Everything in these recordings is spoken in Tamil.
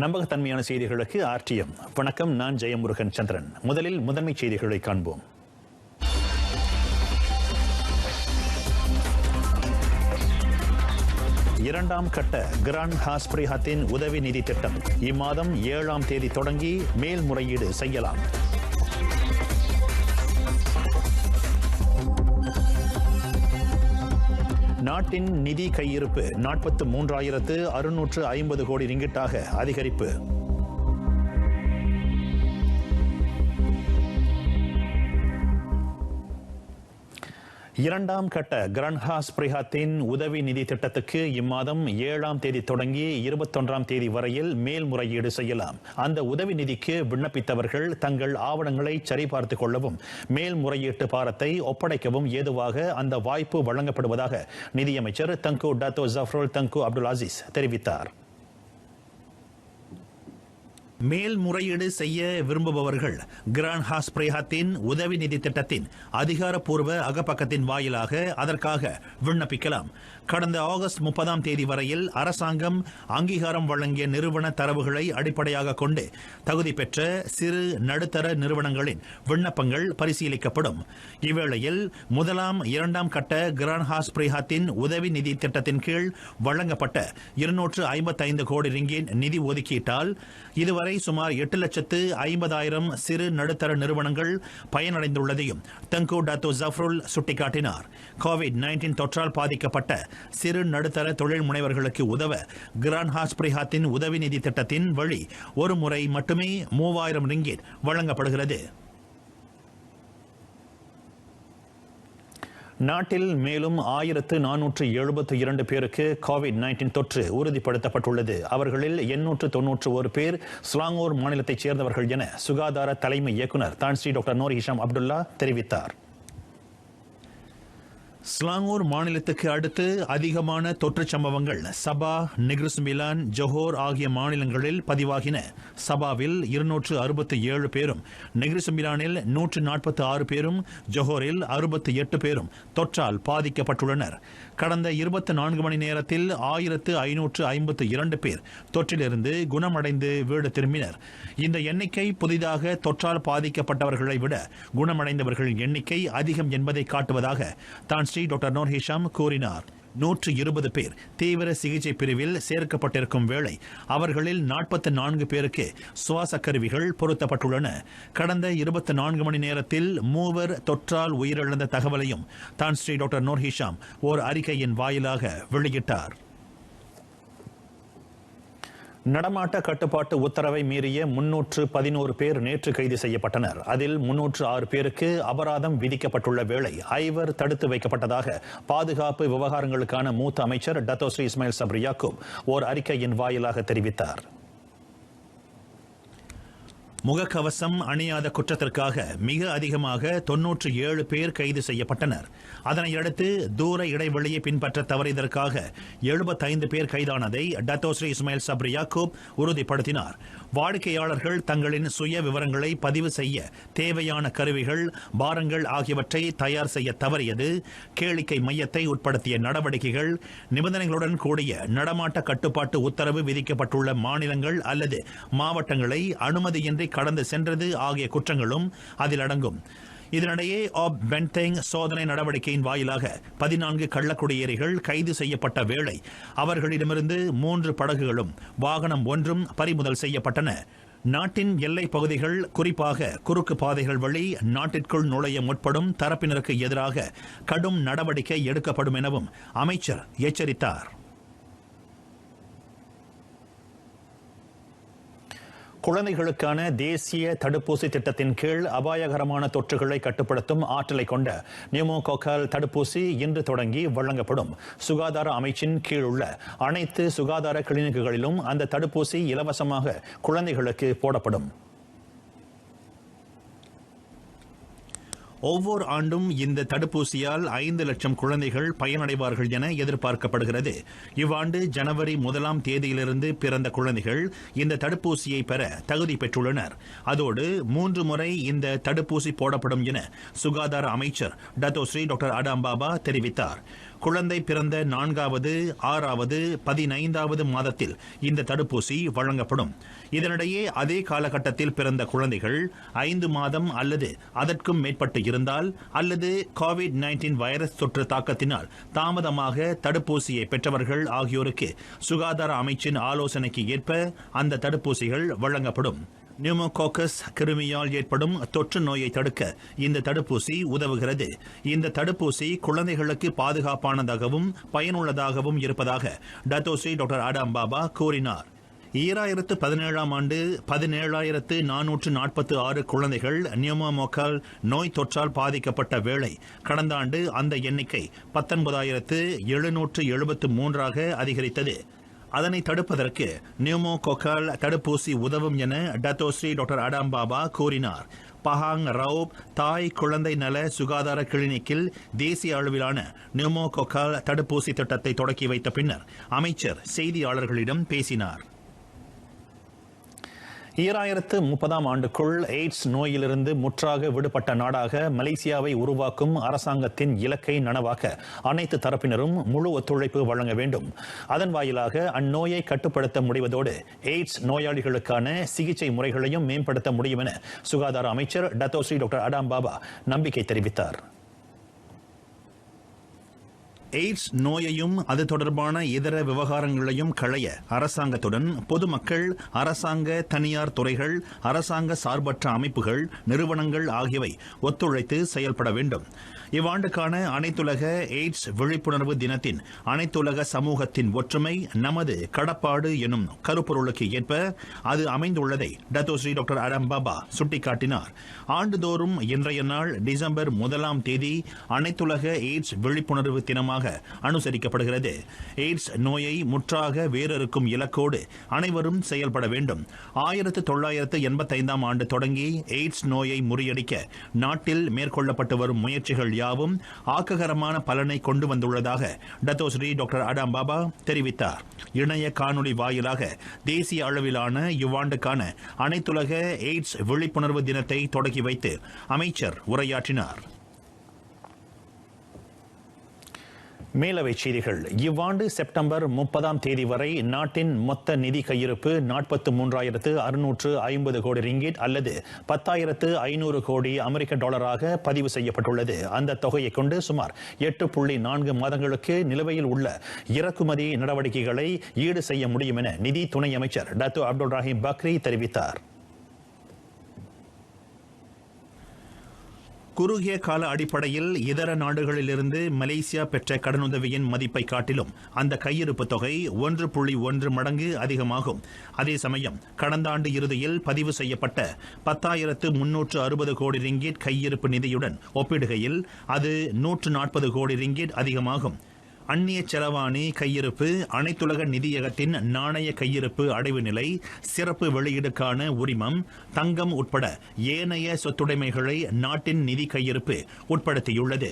நம்பகத்தன்மையான செய்திகளுக்கு RTM. வணக்கம், நான் ஜெயமுருகன் சந்திரன். முதலில் முதன்மை செய்திகளை காண்போம். இரண்டாம் கட்ட கிராண்ட் ஹாஸ்பிரிஹத்தின் உதவி நிதி திட்டம் இம்மாதம் 7ஆம் தேதி தொடங்கி மேல்முறையீடு செய்யலாம். நாட்டின் நிதி கையிருப்பு 43,650 கோடி ரிங்கிட்டாக அதிகரிப்பு. இரண்டாம் கட்ட கிராண்ட் ஹாஸ்பிரிஹத்தின் உதவி நிதி திட்டத்துக்கு இம்மாதம் 7ஆம் தேதி தொடங்கி 21ஆம் தேதி வரையில் மேல்முறையீடு செய்யலாம். அந்த உதவி நிதிக்கு விண்ணப்பித்தவர்கள் தங்கள் ஆவணங்களை சரிபார்த்துக் கொள்ளவும் மேல்முறையீட்டு பாரத்தை ஒப்படைக்கவும் ஏதுவாக அந்த வாய்ப்பு வழங்கப்படுவதாக நிதியமைச்சர் தங்கு டத்தோ ஜஃப்ருல் தங்கு அப்துல் அசீஸ் தெரிவித்தார். மேல்முறையீடு செய்ய விரும்புபவர்கள் கிராண்ட் ஹாஸ்பிரிஹத்தின் உதவி நிதி திட்டத்தின் அதிகாரப்பூர்வ அகப்பக்கத்தின் வாயிலாக அதற்காக விண்ணப்பிக்கலாம். கடந்த ஆகஸ்ட் 30ஆம் தேதி வரையில் அரசாங்கம் அங்கீகாரம் வழங்கிய நிறுவன தரவுகளை அடிப்படையாக கொண்டு தகுதி பெற்ற சிறு நடுத்தர நிறுவனங்களின் விண்ணப்பங்கள் பரிசீலிக்கப்படும். இவ்வேளையில் முதலாம் இரண்டாம் கட்ட கிராண்ட் ஹாஸ்பிரிஹத்தின் உதவி நிதி திட்டத்தின் கீழ் வழங்கப்பட்ட 255 கோடி ரிங்கிட் நிதி ஒதுக்கீட்டால் இதுவரை சுமார் 8,50,000 சிறு நடுத்தர நிறுவனங்கள் பயனடைந்துள்ளதையும் தங்கு டத்தோ ஜஃப்ருல் சுட்டிக்காட்டினார். கோவிட்-19 தொற்றால் பாதிக்கப்பட்ட சிறு நடுத்தர தொழில் முனைவர்களுக்கு உதவ கிராண்ட் ஹாஸ்பிரிஹத்தின் உதவி நிதி திட்டத்தின் வழி ஒரு முறை மட்டுமே 3,000 ரிங்கிட் வழங்கப்படுகிறது. நாட்டில் மேலும் 1,472 பேருக்கு கோவிட்-19 தொற்று உறுதிப்படுத்தப்பட்டுள்ளது. அவர்களில் 891 பேர் ஸ்லாங்கூர் மாநிலத்தைச் சேர்ந்தவர்கள் என சுகாதார தலைமை இயக்குநர் தான் Sri doctor Noor Hisham Abdullah தெரிவித்தார். ஸ்லாங்கூர் மாநிலத்துக்கு அடுத்து அதிகமான தொற்று சம்பவங்கள் சபா, நெக்ரி செம்பிலான், ஜொஹோர் ஆகிய மாநிலங்களில் பதிவாகின. சபாவில் 267 பேரும், நெக்ரி செம்பிலானில் 146 பேரும், ஜொஹோரில் 68 பேரும் தொற்றால் பாதிக்கப்பட்டுள்ளனர். கடந்த 24 மணி நேரத்தில் 1,552 பேர் தொற்றிலிருந்து குணமடைந்து வீடு திரும்பினர். இந்த எண்ணிக்கை புதிதாக தொற்றால் பாதிக்கப்பட்டவர்களை விட குணமடைந்தவர்களின் எண்ணிக்கை அதிகம் என்பதை காட்டுவதாக தான் ஸ்ரீ டாக்டர் நூர் ஹிஷாம் கூறினார். 120 பேர் தீவிர சிகிச்சை பிரிவில் சேர்க்கப்பட்டிருக்கும் வேளை அவர்களில் 44 பேருக்கு சுவாச கருவிகள் பொருத்தப்பட்டுள்ளன. கடந்த 24 மணி நேரத்தில் 3 தொற்றால் உயிரிழந்த தகவலையும் தான் ஸ்ரீ டாக்டர் நூர் ஹிஷாம் ஓர் அறிக்கையின் வாயிலாக வெளியிட்டார். நடமாட்ட கட்டுப்பாட்டு உத்தரவை மீறிய 311 பேர் நேற்று கைது செய்யப்பட்டனர். அதில் 306 பேருக்கு அபராதம் விதிக்கப்பட்டுள்ள வேளை 5 தடுத்து வைக்கப்பட்டதாக பாதுகாப்பு விவகாரங்களுக்கான மூத்த அமைச்சர் டத்தோ ஸ்ரீ இஸ்மாயில் சப்ரி யாக்கூப் ஓர் அறிக்கையின் வாயிலாக தெரிவித்தார். முகக்கவசம் அணியாத குற்றத்திற்காக மிக அதிகமாக 97 பேர் கைது செய்யப்பட்டனர். அதனையடுத்து தூர இடைவெளியை பின்பற்ற தவறியதற்காக 75 பேர் கைதானதை டத்தோ ஸ்ரீ இஸ்மாயில் சப்ரி யாக்கூப் உறுதிப்படுத்தினார். வாடிக்கையாளர்கள் தங்களின் சுய விவரங்களை பதிவு செய்ய தேவையான கருவிகள், பாரங்கள் ஆகியவற்றை தயார் செய்ய தவறியது, கேளிக்கை மையத்தை உட்படுத்திய நடவடிக்கைகள், நிபந்தனைகளுடன் கூடிய நடமாட்ட கட்டுப்பாட்டு உத்தரவு விதிக்கப்பட்டுள்ள மாநிலங்கள் அல்லது மாவட்டங்களை அனுமதியின்றி கடந்து சென்றது ஆகிய குற்றங்களும் அதில் அடங்கும். இதனிடையே ஆப் பென்தெங் சோதனை நடவடிக்கையின் வாயிலாக 14 கள்ளக்குடியேறிகள் கைது செய்யப்பட்ட வேளை அவர்களிடமிருந்து 3 படகுகளும் வாகனம் ஒன்றும் பறிமுதல் செய்யப்பட்டன. நாட்டின் எல்லை பகுதிகள், குறிப்பாக குறுக்கு பாதைகள் வழி நாட்டிற்குள் நுழைய முற்படும் தரப்பினருக்கு எதிராக கடும் நடவடிக்கை எடுக்கப்படும் எனவும் அமைச்சர் எச்சரித்தார். குழந்தைகளுக்கான தேசிய தடுப்பூசி திட்டத்தின் கீழ் அபாயகரமான தொற்றுகளை கட்டுப்படுத்தும் ஆற்றலை கொண்ட நியூமோகாக்கல் தடுப்பூசி இன்று தொடங்கி வழங்கப்படும். சுகாதார அமைச்சின் கீழ் உள்ள அனைத்து சுகாதார கிளினிக்குகளிலும் அந்த தடுப்பூசி இலவசமாக குழந்தைகளுக்கு போடப்படும். ஒவ்வொரு ஆண்டும் இந்த தடுப்பூசியால் 5 லட்சம் குழந்தைகள் பயனடைவார்கள் என எதிர்பார்க்கப்படுகிறது. இவ்வாண்டு ஜனவரி 1ஆம் தேதியிலிருந்து பிறந்த குழந்தைகள் இந்த தடுப்பூசியை பெற தகுதி பெற்றுள்ளனர். அதோடு 3 முறை இந்த தடுப்பூசி போடப்படும் என சுகாதார அமைச்சர் டத்தோ ஸ்ரீ டாக்டர் அடாம் பாபா தெரிவித்தார். குழந்தை பிறந்த 4வது, 6வது, 15வது மாதத்தில் இந்த தடுப்பூசி வழங்கப்படும். இதனிடையே அதே காலகட்டத்தில் பிறந்த குழந்தைகள் 5 மாதம் அல்லது அதற்கும் மேற்பட்டு இருந்தால் அல்லது கோவிட்-19 வைரஸ் தொற்று தாக்கத்தினால் தாமதமாக தடுப்பூசியை பெற்றவர்கள் ஆகியோருக்கு சுகாதார அமைச்சின் ஆலோசனைக்கு ஏற்ப அந்த தடுப்பூசிகள் வழங்கப்படும். நியூமோகாக்கஸ் கிருமியால் ஏற்படும் தொற்று நோயை தடுக்க இந்த தடுப்பூசி உதவுகிறது. இந்த தடுப்பூசி குழந்தைகளுக்கு பாதுகாப்பானதாகவும் பயனுள்ளதாகவும் இருப்பதாக டத்தோஸ்ரீ டாக்டர் ஆடாம் பாபா கூறினார். 2017ஆம் ஆண்டு 17,446 குழந்தைகள் நியூமோகாக்கல் நோய் தொற்றால் பாதிக்கப்பட்ட வேளை கடந்த ஆண்டு அந்த எண்ணிக்கை 19,773ஆக அதிகரித்தது. அதனை தடுப்பதற்கு நியூமோகாக்கல் தடுப்பூசி உதவும் என டத்தோஸ்ரீ டாக்டர் ஆடாம் பாபா கூறினார். பஹாங் ரவுப் தாய் குழந்தை நல சுகாதார கிளினிக்கில் தேசிய அளவிலான நியூமோகாக்கல் தடுப்பூசி திட்டத்தை தொடக்கி வைத்த பின்னர் அமைச்சர் செய்தியாளர்களிடம் பேசினார். 2030ஆம் ஆண்டுக்குள் எய்ட்ஸ் நோயிலிருந்து முற்றாக விடுபட்ட நாடாக மலேசியாவை உருவாக்கும் அரசாங்கத்தின் இலக்கை நனவாக்க அனைத்து தரப்பினரும் முழு ஒத்துழைப்பு வழங்க வேண்டும். அதன் வாயிலாக அந்நோயை கட்டுப்படுத்த முடிவதோடு எய்ட்ஸ் நோயாளிகளுக்கான சிகிச்சை முறைகளையும் மேம்படுத்த முடியும் என சுகாதார அமைச்சர் டத்தோஸ்ரீ டாக்டர் ஆடாம் பாபா நம்பிக்கை தெரிவித்தார். எய்ட்ஸ் நோயையும் அது தொடர்பான இதர விவகாரங்களையும் களைய அரசாங்கத்துடன் பொதுமக்கள், அரசாங்க தனியார் துறைகள், அரசாங்க சார்பற்ற அமைப்புகள், நிறுவனங்கள் ஆகியவை ஒத்துழைத்து செயல்பட வேண்டும். இவ்வாண்டுக்கான அனைத்துலக எய்ட்ஸ் விழிப்புணர்வு தினத்தின் அனைத்துலக சமூகத்தின் ஒற்றுமை நமது கடப்பாடு எனும் கருப்பொருளுக்கு ஏற்ப அது அமைந்துள்ளதை டத்தோஸ்ரீ டாக்டர் ஆடாம் பாபா சுட்டிக்காட்டினார். ஆண்டுதோறும் இன்றைய நாள் டிசம்பர் 1ஆம் தேதி அனைத்துலக எய்ட்ஸ் விழிப்புணர்வு தினமாக அனுசரிக்கப்படுகிறது. எய்ட்ஸ் நோயை முற்றாக வேறறுக்கும் இலக்கோடு அனைவரும் செயல்பட வேண்டும். 1985ஆம் ஆண்டு தொடங்கி எய்ட்ஸ் நோயை முறியடிக்க நாட்டில் மேற்கொள்ளப்பட்டு வரும் முயற்சிகள் யாவும் ஆக்ககரமான பலனை கொண்டு வந்துள்ளதாக டத்தோஸ்ரீ டாக்டர் ஆடாம் பாபா தெரிவித்தார். இணைய காணொலி வாயிலாக தேசிய அளவிலான இவ்வாண்டுக்கான அனைத்துலக எய்ட்ஸ் விழிப்புணர்வு தினத்தை தொடங்கி வைத்து அமைச்சர் உரையாற்றினார். மேலவை செய்திகள். இவ்வாண்டு செப்டம்பர் 30ஆம் தேதி வரை நாட்டின் மொத்த நிதி கையிருப்பு 43,650 கோடி ரிங்கிட் அல்லது 10,500 கோடி அமெரிக்க டாலராக பதிவு செய்யப்பட்டுள்ளது. அந்த தொகையை கொண்டு சுமார் 8.4 மாதங்களுக்கு நிலுவையில் உள்ள இறக்குமதி நடவடிக்கைகளை ஈடு செய்ய முடியும் என நிதி துணை அமைச்சர் டத்து அப்துல் ரஹீம் பக்ரி தெரிவித்தார். குறுகிய கால அடிப்படையில் இதர நாடுகளிலிருந்து மலேசியா பெற்ற கடனுதவியின் மதிப்பை காட்டிலும் அந்த கையிருப்பு தொகை 1.1 மடங்கு அதிகமாகும். அதே சமயம் கடந்த ஆண்டு இறுதியில் பதிவு செய்யப்பட்ட 10,360 கோடி ரிங்கிட் கையிருப்பு நிதியுடன் ஒப்பிடுகையில் அது 140 கோடி ரிங்கிட் அதிகமாகும். அந்நிய செலவாணி கையிருப்பு, அனைத்துலக நிதியகத்தின் நாணய கையிருப்பு அடைவு நிலை, சிறப்பு வெளியீடுக்கான உரிமம், தங்கம் உட்பட ஏனைய சொத்துடைமைகளை நாட்டின் நிதி கையிருப்பு உட்படுத்தியுள்ளது.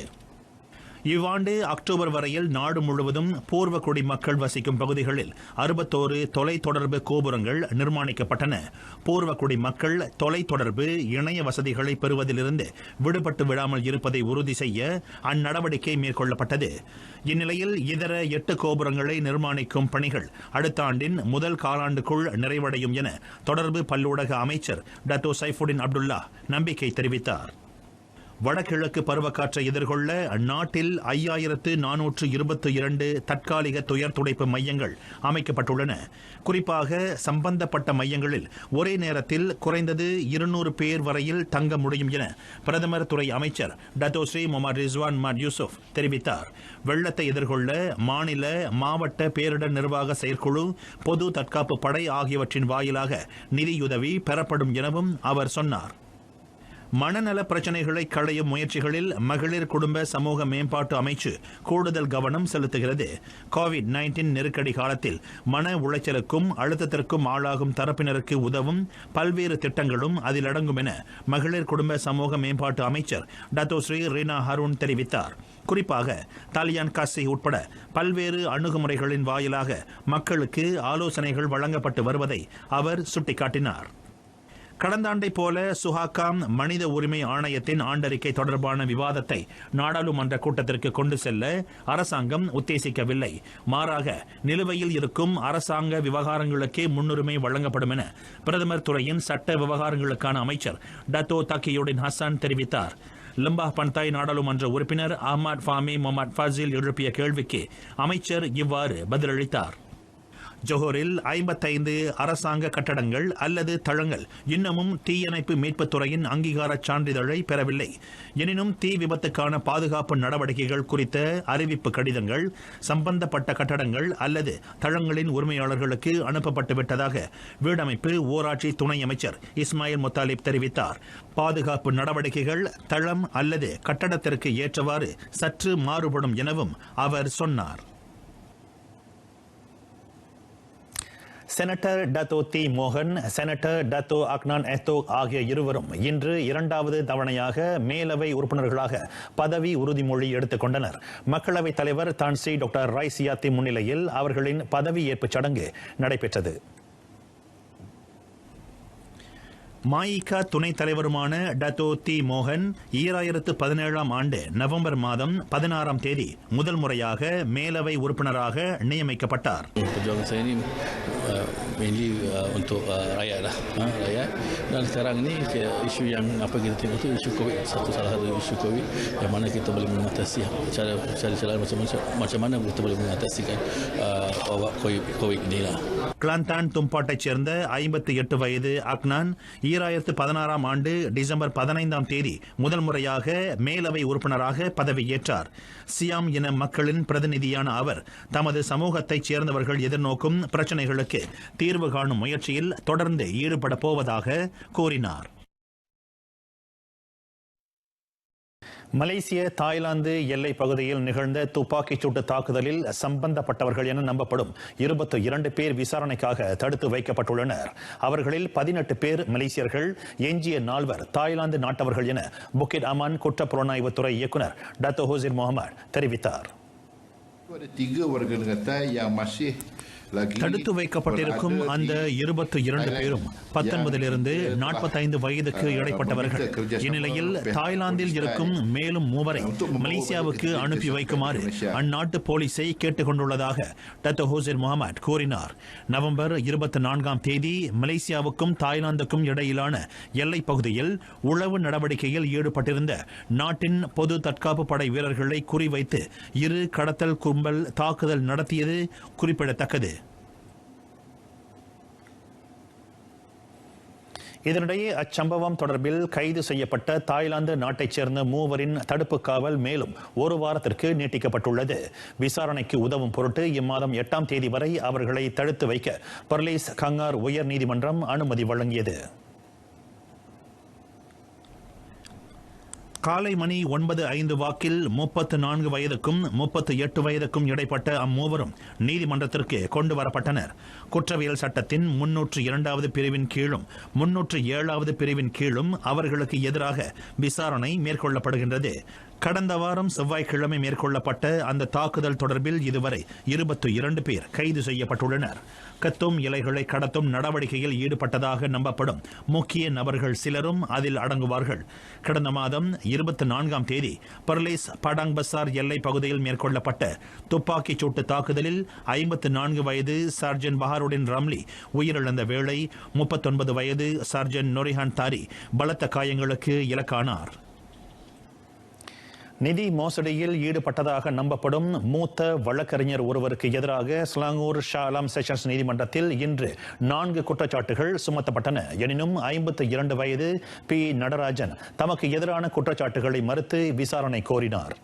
இவ்வாண்டு அக்டோபர் வரையில் நாடு முழுவதும் பூர்வ குடிமக்கள் வசிக்கும் பகுதிகளில் 61 தொலைத்தொடர்பு கோபுரங்கள் நிர்மாணிக்கப்பட்டன. பூர்வ குடிமக்கள் தொலைத்தொடர்பு இணைய வசதிகளை பெறுவதிலிருந்து விடுபட்டு விடாமல் இருப்பதை உறுதி செய்ய அந்நடவடிக்கை மேற்கொள்ளப்பட்டது. இந்நிலையில் இதர 8 கோபுரங்களை நிர்மாணிக்கும் பணிகள் அடுத்த ஆண்டின் முதல் காலாண்டுக்குள் நிறைவடையும் என தொடர்பு பல்லூடக அமைச்சர் டத்தோ சைஃபுடின் அப்துல்லா நம்பிக்கை தெரிவித்தார். வடகிழக்கு பருவக்காற்றை எதிர்கொள்ள நாட்டில் 5,422 தற்காலிக துயர் துடைப்பு மையங்கள் அமைக்கப்பட்டுள்ளன. குறிப்பாக சம்பந்தப்பட்ட மையங்களில் ஒரே நேரத்தில் குறைந்தது 200 பேர் வரையில் தங்க முடியும் என பிரதமர் துறை அமைச்சர் டத்தோஸ்ரீ முகமது ரிஸ்வான் மட் யூசுப் தெரிவித்தார். வெள்ளத்தை எதிர்கொள்ள மாநில, மாவட்ட பேரிடர் நிர்வாக செயற்குழு, பொது தற்காப்பு படை ஆகியவற்றின் வாயிலாக நிதியுதவி பெறப்படும் எனவும் அவர் சொன்னார். மனநல பிரச்சினைகளை களையும் முயற்சிகளில் மகளிர் குடும்ப சமூக மேம்பாட்டு அமைச்சு கூடுதல் கவனம் செலுத்துகிறது. கோவிட்-19 நெருக்கடி காலத்தில் மன உளைச்சலுக்கும் அழுத்தத்திற்கும் ஆளாகும் தரப்பினருக்கு உதவும் பல்வேறு திட்டங்களும் அதில் அடங்கும் என மகளிர் குடும்ப சமூக மேம்பாட்டு அமைச்சர் டத்தோஸ்ரீ ரீனா ஹருன் தெரிவித்தார். குறிப்பாக தாலியான் காசி உட்பட பல்வேறு அணுகுமுறைகளின் வாயிலாக மக்களுக்கு ஆலோசனைகள் வழங்கப்பட்டு வருவதை அவர் சுட்டிக்காட்டினார். கடந்த ஆண்டை போல சுஹாகாம் மனித உரிமை ஆணையத்தின் ஆண்டறிக்கை தொடர்பான விவாதத்தை நாடாளுமன்ற கூட்டத்திற்கு கொண்டு செல்ல அரசாங்கம் உத்தேசிக்கவில்லை. மாறாக நிலுவையில் இருக்கும் அரசாங்க விவகாரங்களுக்கே முன்னுரிமை வழங்கப்படும் என பிரதமர் துறையின் சட்ட விவகாரங்களுக்கான அமைச்சர் டத்தோ தக்கியுடின் ஹசான் தெரிவித்தார். லம்பாஹ் பந்தாய் நாடாளுமன்ற உறுப்பினர் அஹ்மத் ஃபாமி முகமது ஃபாசில் எழுப்பிய கேள்விக்கு அமைச்சர் இவ்வாறு பதிலளித்தார். ஜோஹரில் 55 அரசாங்க கட்டடங்கள் அல்லது தளங்கள் இன்னமும் தீயணைப்பு மீட்புத் துறையின் அங்கீகார சான்றிதழை பெறவில்லை. எனினும் தீ விபத்துக்கான பாதுகாப்பு நடவடிக்கைகள் குறித்த அறிவிப்பு கடிதங்கள் சம்பந்தப்பட்ட கட்டடங்கள் அல்லது தளங்களின் உரிமையாளர்களுக்கு அனுப்பப்பட்டு விட்டதாக வீடமைப்பு ஊராட்சி துணை அமைச்சர் இஸ்மாயில் முத்தாலிப் தெரிவித்தார். பாதுகாப்பு நடவடிக்கைகள் தளம் அல்லது கட்டடத்திற்கு ஏற்றவாறு சற்று மாறுபடும் எனவும் அவர் சொன்னார். செனட்டர் டத்தோ தி மோகன், செனட்டர் டத்தோ அக்னான் எத்தோக் ஆகிய இருவரும் இன்று இரண்டாவது தவணையாக மேலவை உறுப்பினர்களாக பதவி உறுதிமொழி எடுத்துக் கொண்டனர். மக்களவைத் தலைவர் தான்சி டாக்டர் ரைசியாத்தி முன்னிலையில் அவர்களின் பதவியேற்பு சடங்கு நடைபெற்றது. மாயிகா துணைத் தலைவருமான டத்தோ தி மோகன் 2017 ஆண்டு நவம்பர் மாதம் 16 தேதி முதல் முறையாக மேலவை உறுப்பினராக நியமிக்கப்பட்டார். Perjuangan saya ini mainly untuk rakyat lah, rakyat. Dan sekarang ni isu yang apa kita tengok tu isu COVID, salah satu isu COVID yang mana kita boleh mengatasi cara macam mana kita boleh mengatasikan wabak COVID ini lah. Kelantan தும்பாட்டைச் சேர்ந்த 58 வயது அக்னான் 2016 ஆண்டு டிசம்பர் 15 தேதி முதல் முறையாக மேலவை உறுப்பினராக பதவியேற்றார். சியாம் இன மக்களின் பிரதிநிதியான அவர் தமது சமூகத்தைச் சேர்ந்தவர்கள் எதிர்நோக்கும் பிரச்சினைகளுக்கு தீர்வு காணும் முயற்சியில் தொடர்ந்து ஈடுபட போவதாக கூறினார். மலேசிய தாய்லாந்து எல்லை பகுதியில் நிகழ்ந்த துப்பாக்கிச் சூட்டு தாக்குதலில் சம்பந்தப்பட்டவர்கள் என நம்பப்படும் 22 பேர் விசாரணைக்காக தடுத்து வைக்கப்பட்டுள்ளனர். அவர்களில் 18 பேர் மலேசியர்கள், எஞ்சிய 4 தாய்லாந்து நாட்டவர்கள் என புக்கிட் அமான் குற்றப்புலனாய்வுத்துறை இயக்குநர் டத்தோ ஹுசைன் முகமது தெரிவித்தார். தடுத்து வைக்கப்பட்டிருக்கும் அந்த 22 பேரும் 19 45 வயதுக்கு இடைப்பட்டவர்கள். இந்நிலையில் தாய்லாந்தில் இருக்கும் மேலும் 3 மலேசியாவுக்கு அனுப்பி வைக்குமாறு அந்நாட்டு போலீஸை கேட்டுக் கொண்டுள்ளதாக டத்தோ ஹுசைன் முகமது கூறினார். நவம்பர் 24 தேதி மலேசியாவுக்கும் தாய்லாந்துக்கும் இடையிலான எல்லைப் பகுதியில் உளவு நடவடிக்கையில் ஈடுபட்டிருந்த நாட்டின் பொது தற்காப்பு படை வீரர்களை குறிவைத்து இரு கடத்தல் கும்பல் தாக்குதல் நடத்தியது குறிப்பிடத்தக்கது. இதனிடையே அச்சம்பவம் தொடர்பில் கைது செய்யப்பட்ட தாய்லாந்து நாட்டைச் சேர்ந்த 3 தடுப்பு காவல் மேலும் 1 வாரத்திற்கு நீட்டிக்கப்பட்டுள்ளது. விசாரணைக்கு உதவும் பொருட்டு இம்மாதம் 8 தேதி வரை அவர்களை தடுத்து வைக்க பர்லேஸ் கங்கார் உயர் நீதிமன்றம் அனுமதி வழங்கியது. காலை மணி 9:05 வாக்கில் 34 வயதுக்கும் 38 வயதுக்கும் இடைப்பட்ட அம்மூவரும் நீதிமன்றத்திற்கு கொண்டு வரப்பட்டனர். குற்றவியல் சட்டத்தின் 302வது பிரிவின் கீழும் 307வது பிரிவின் கீழும் அவர்களுக்கு எதிராக விசாரணை மேற்கொள்ளப்படுகின்றது. கடந்த வாரம் செவ்வாய்க்கிழமை மேற்கொள்ளப்பட்ட அந்த தாக்குதல் தொடர்பில் இதுவரை 22 பேர் கைது செய்யப்பட்டுள்ளனர். கத்தும் இலைகளை கடத்தும் நடவடிக்கையில் ஈடுபட்டதாக நம்பப்படும் முக்கிய நபர்கள் சிலரும் அதில் அடங்குவார்கள். கடந்த மாதம் 24 தேதி பர்லேஸ் படாங் பசார் எல்லை பகுதியில் மேற்கொள்ளப்பட்ட துப்பாக்கிச் சூட்டு தாக்குதலில் 54 வயது சர்ஜன் பஹாருடின் ரம்லி உயிரிழந்த வேளை 39 வயது சர்ஜன் நொரிஹான் தாரி பலத்த காயங்களுக்கு இலக்கானார். நிதி மோசடியில் ஈடுபட்டதாக நம்பப்படும் மூத்த வழக்கறிஞர் ஒருவருக்கு எதிராக ஸ்லாங்கூர் ஷா அலாம் செஷன்ஸ் நீதிமன்றத்தில் இன்று 4 குற்றச்சாட்டுகள் சுமத்தப்பட்டன. எனினும் 52 வயது பி நடராஜன் தமக்கு எதிரான குற்றச்சாட்டுகளை மறுத்து விசாரணை கோரினார்.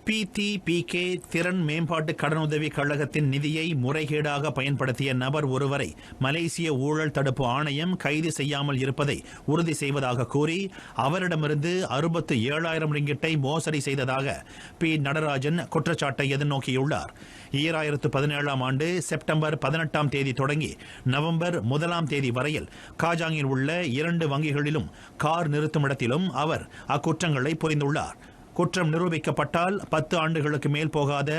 PTPK திறன் மேம்பாட்டு கடனுதவி கழகத்தின் நிதியை முறைகேடாக பயன்படுத்திய நபர் ஒருவரை மலேசிய ஊழல் தடுப்பு ஆணையம் கைது செய்யாமல் இருப்பதை உறுதி செய்வதாக கூறி அவரிடமிருந்து 67,000 ரிங்கிட்டை மோசடி செய்ததாக பி நடராஜன் குற்றச்சாட்டை எதிர்நோக்கியுள்ளார். 2017 ஆண்டு செப்டம்பர் 18 தேதி தொடங்கி நவம்பர் 1 தேதி வரையில் காஜாங்கில் உள்ள 2 வங்கிகளிலும் கார் நிறுத்துமிடத்திலும் அவர் அக்குற்றங்களை புரிந்துள்ளார். குற்றம் நிரூபிக்கப்பட்டால் 10 ஆண்டுகளுக்கு மேல் போகாத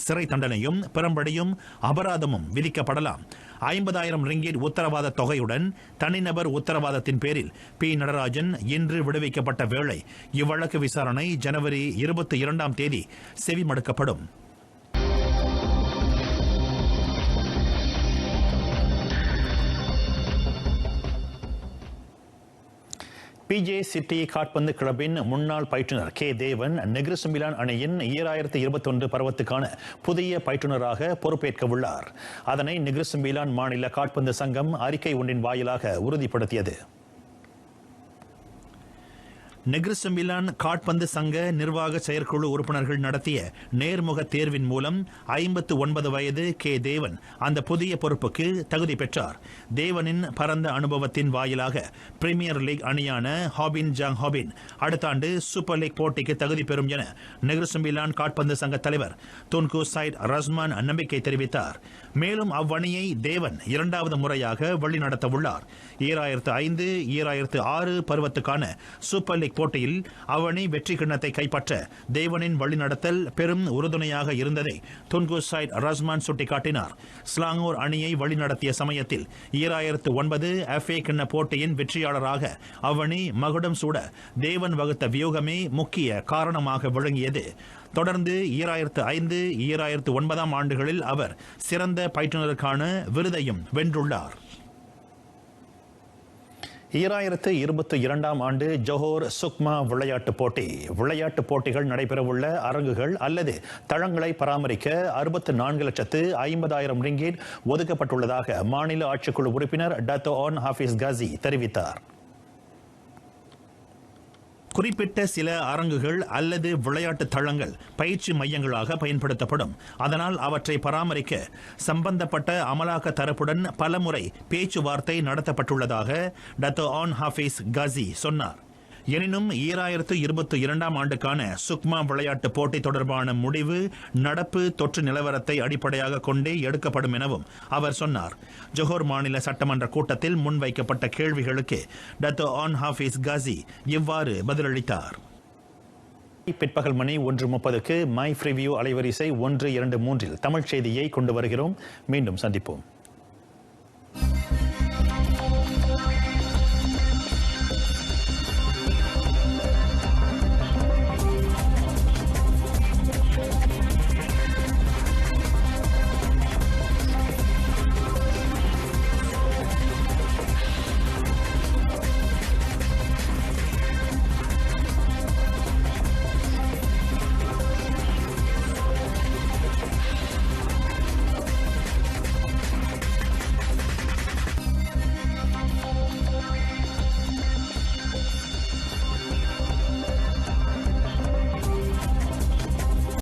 சிறை தண்டனையும் பிறம்படியும் அபராதமும் விதிக்கப்படலாம். 50,000 ரிங்கிட் உத்தரவாத தொகையுடன் தனிநபர் உத்தரவாதத்தின் பேரில் பி. நடராஜன் இன்று விடுவிக்கப்பட்ட வேளை இவ்வழக்கு விசாரணை ஜனவரி 22ஆம் தேதி செவிமடுக்கப்படும். பிஜே சிட்டி காட்பந்து கிளப்பின் முன்னாள் பயிற்றுனர் கே. தேவன் நெகிரி செம்பிலான் அணியின் 2021 பருவத்துக்கான புதிய பயிற்றுனராக பொறுப்பேற்க உள்ளார். அதனை நெகிரி செம்பிலான் மாநில காட்பந்து சங்கம் அறிக்கை ஒன்றின் வாயிலாக உறுதிப்படுத்தியது. நெகிரி செம்பிலான் காட்பந்து சங்க நிர்வாக செயற்குழு உறுப்பினர்கள் நடத்திய நேர்முக தேர்வின் மூலம் 59 வயது கே. தேவன் அந்த புதிய பொறுப்புக்கு தகுதி பெற்றார். தேவனின் பரந்த அனுபவத்தின் வாயிலாக பிரீமியர் லீக் அணியான ஹாபின் ஜாங் ஹாபின் அடுத்த ஆண்டு சூப்பர் லீக் போட்டிக்கு தகுதி பெறும் என நெகிரி செம்பிலான் காட்பந்து சங்க தலைவர் துன்கு சைட் ரஸ்மான் நம்பிக்கை தெரிவித்தார். மேலும் அவ்வணியை தேவன் 2வது முறையாக வழிநடத்த உள்ளார். 2005-2006 பருவத்துக்கான சூப்பர் லீக் போட்டியில் அவனி வெற்றி கிண்ணத்தை கைப்பற்ற தேவனின் வழிநடத்தல் பெரும் உறுதுணையாக இருந்ததை துன்கு சைட் ரஸ்மான் சுட்டிக்காட்டினார். ஸ்லாங்கூர் அணியை வழிநடத்திய சமயத்தில் 2009 FA கிண்ண போட்டியின் வெற்றியாளராக அவனி மகுடம் சூட தேவன் வகுத்த வியூகமே முக்கிய காரணமாக விளங்கியது. தொடர்ந்து 2005-2009 ஆண்டுகளில் அவர் சிறந்த பயிற்றுனருக்கான விருதையும் வென்றுள்ளார். 2022ஆம் ஆண்டு ஜோஹர் சுக்மா விளையாட்டுப் போட்டிகள் நடைபெறவுள்ள அரங்குகள் அல்லது தளங்களை பராமரிக்க 64,50,000 ரிங்கிட் ஒதுக்கப்பட்டுள்ளதாக மாநில ஆட்சிக்குழு உறுப்பினர் டத்தோ ஆன் ஹாஃபிஸ் காசி தெரிவித்தார். குறிப்பிட்ட சில அரங்குகள் அல்லது விளையாட்டு தளங்கள் பயிற்சி மையங்களாக பயன்படுத்தப்படும். அதனால் அவற்றை பராமரிக்க சம்பந்தப்பட்ட அமலாக்க தரப்புடன் பலமுறை பேச்சுவார்த்தை நடத்தப்பட்டுள்ளதாக டத்தோ ஆன் ஹாஃபிஸ் காசி சொன்னார். எனினும் 2022ஆம் ஆண்டுக்கான சுக்மா விளையாட்டு போட்டி தொடர்பான முடிவு நடப்பு தொற்று நிலவரத்தை அடிப்படையாக கொண்டே எடுக்கப்படும் எனவும் அவர் சொன்னார். ஜோஹர் மாநில சட்டமன்ற கூட்டத்தில் முன்வைக்கப்பட்ட கேள்விகளுக்கு டத்தோ ஆன் ஹாஃபிஸ் காசி இவ்வாறு பதிலளித்தார். பிற்பகல் மணி 1:30க்கு மை ஃப்ரிவியூ அலைவரிசை 123 தமிழ் செய்தியை கொண்டு வருகிறோம். மீண்டும் சந்திப்போம்.